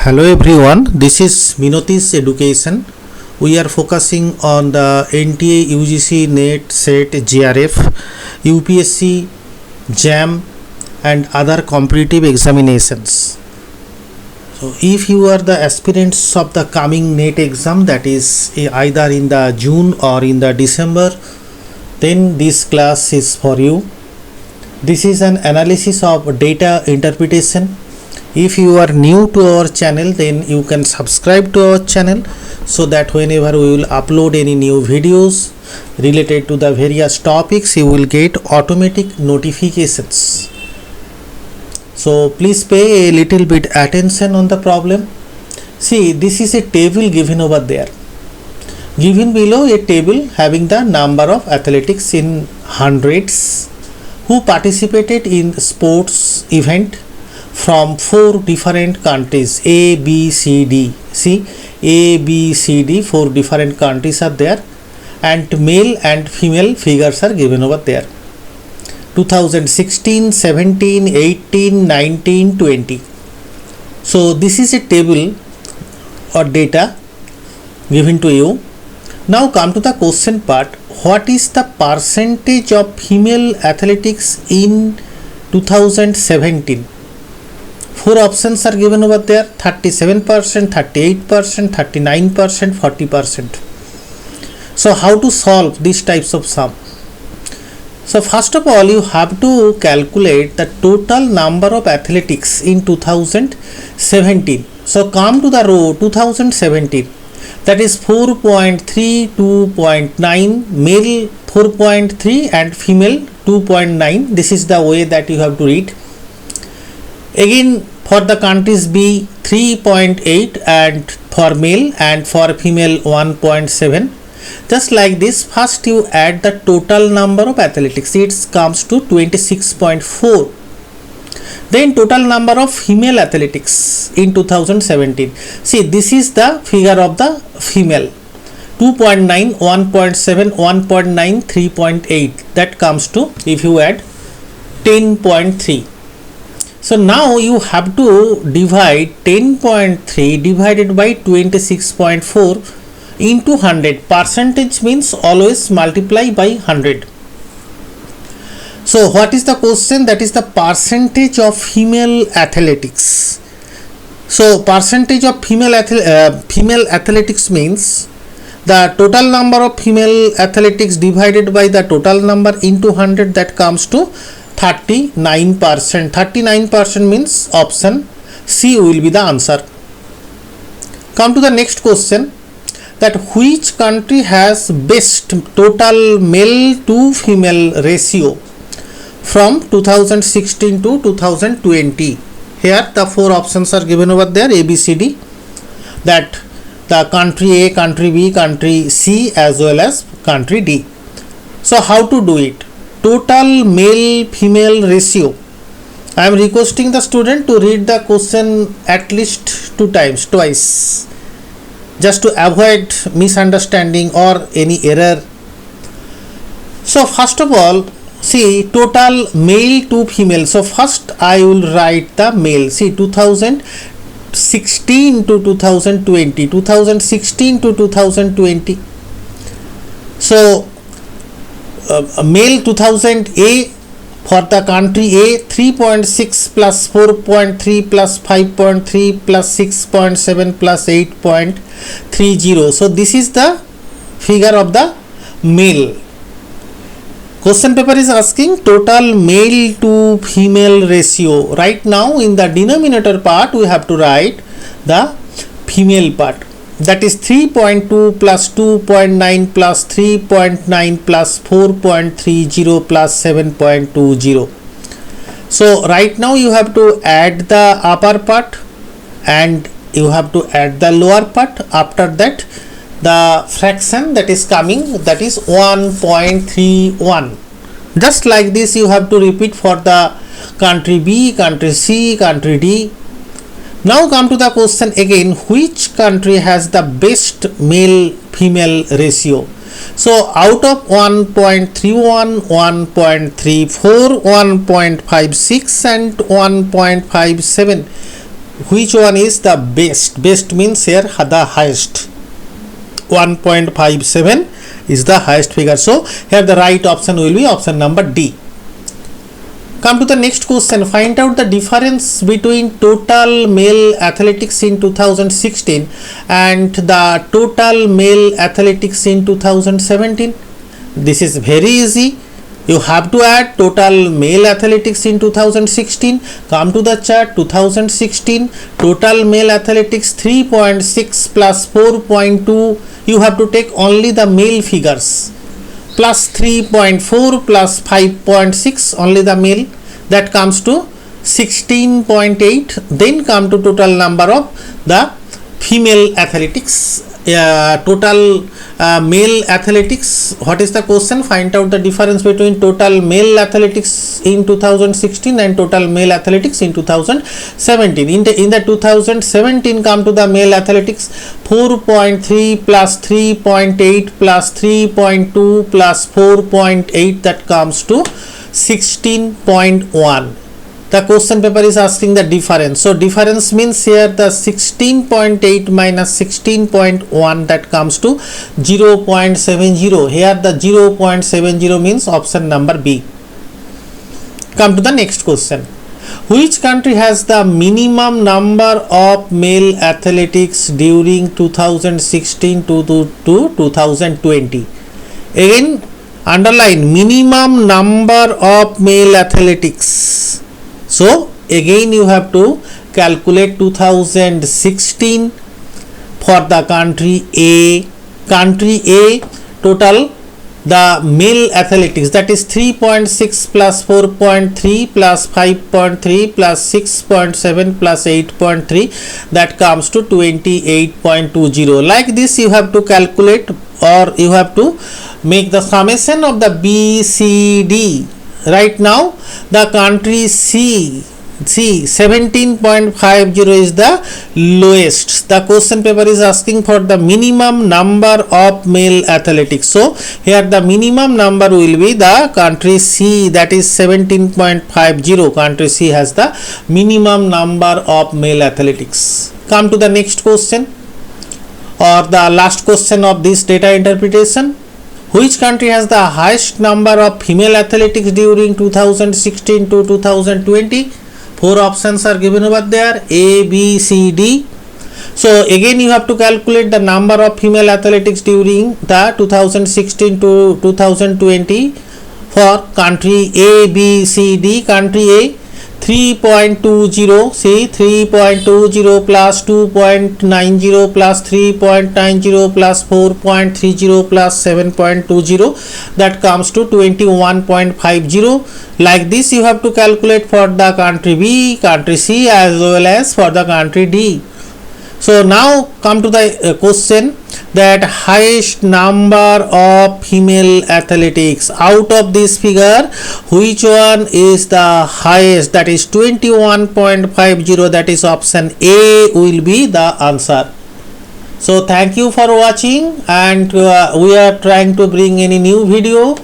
Hello everyone, this is Minati's education. We are focusing on the NTA UGC NET SET GRF, UPSC, JAM and other competitive examinations. So if you are the aspirants of the coming NET exam, that is either in the June or in the December, then this class is for you. This is an analysis of data interpretation. If you are new to our channel, then you can subscribe to our channel so that whenever we will upload any new videos related to the various topics, you will get automatic notifications. So please pay a little bit attention on the problem. See, this is a table given over there. Given below a table having the number of athletics in hundreds who participated in sports event from 4 different countries A, B, C, D. See, A, B, C, D, 4 different countries are there, and male and female figures are given over there. 2016, 17, 18, 19, 20. So this is a table or data given to you. Now come to the question part. What is the percentage of female athletics in 2017? 4 options are given over there: 37%, 38%, 39%, 40%. So how to solve these types of sum? So first of all, you have to calculate the total number of athletics in 2017. So come to the row 2017, that is 4.3, 2.9, male 4.3 and female 2.9. This is the way that you have to read. Again, for the countries B, 3.8 and for male, and for female 1.7. Just like this, first you add the total number of athletics. It comes to 26.4. Then total number of female athletics in 2017. See, this is the figure of the female. 2.9, 1.7, 1.9, 3.8. That comes to, if you add, 10.3. So now you have to divide 10.3 divided by 26.4 into 100. Percentage means always multiply by 100. So what is the question? That is the percentage of female athletics. So percentage of female athletics means the total number of female athletics divided by the total number into 100. That comes to 39%. 39% means option C will be the answer. Come to the next question, that which country has best total male to female ratio from 2016 to 2020. Here the 4 options are given over there, A, B, C, D. That the country A, country B, country C as well as country D. So how to do it? Total male female ratio. I am requesting the student to read the question at least 2 times, twice, just to avoid misunderstanding or any error. So first of all, see, total male to female. So first I will write the male. See, 2016 to 2020, 2016 to 2020. So male 2000 A, for the country A, 3.6 plus 4.3 plus 5.3 plus 6.7 plus 8.30. So this is the figure of the male. Question paper is asking total male to female ratio. Right now in the denominator part we have to write the female part. That is 3.2 plus 2.9 plus 3.9 plus 4.30 plus 7.20. So right now you have to add the upper part and you have to add the lower part. After that the fraction that is coming, that is 1.31. Just like this you have to repeat for the country B, country C, country D. Now come to the question again, which country has the best male female ratio? So out of 1.31, 1.34, 1.56 and 1.57, which one is the best? Best means here the highest. 1.57 is the highest figure. So here the right option will be option number D. Come to the next question. Find out the difference between total male athletics in 2016 and the total male athletics in 2017. This is very easy. You have to add total male athletics in 2016. Come to the chart. 2016 total male athletics 3.6 plus 4.2. You have to take only the male figures. Plus 3.4 plus 5.6 only the male, that comes to 16.8. Then come to total number of the female athletics. Total male athletics, what is the question? Find out the difference between total male athletics in 2016 and total male athletics in 2017. In the 2017, come to the male athletics 4.3 plus 3.8 plus 3.2 plus 4.8, that comes to 16.1. The question paper is asking the difference. So difference means here the 16.8 minus 16.1, that comes to 0.70. Here the 0.70 means option number B. Come to the next question. Which country has the minimum number of male athletics during 2016 to 2020? Again, underline minimum number of male athletics. So again you have to calculate 2016 for the country A. Country A total the male athletics, that is 3.6 plus 4.3 plus 5.3 plus 6.7 plus 8.3, that comes to 28.20. Like this you have to calculate, or you have to make the summation of the B, C, D. Right now the country C 17.50 is the lowest. The question paper is asking for the minimum number of male athletics. So here the minimum number will be the country C, that is 17.50. Country C has the minimum number of male athletics. Come to the next question, or the last question of this data interpretation. Which country has the highest number of female athletics during 2016 to 2020? 4 options are given over there, A, B, C, D. So again you have to calculate the number of female athletics during the 2016 to 2020 for country A, B, C, D. Country A 3.20, see 3.20 plus 2.90 plus 3.90 plus 4.30 plus 7.20, that comes to 21.50. Like this you have to calculate for the country B, country C, as well as for the country D. So now come to the question, that highest number of female athletics. Out of this figure, which one is the highest? That is 21.50. That is option A will be the answer. So thank you for watching, and we are trying to bring any new video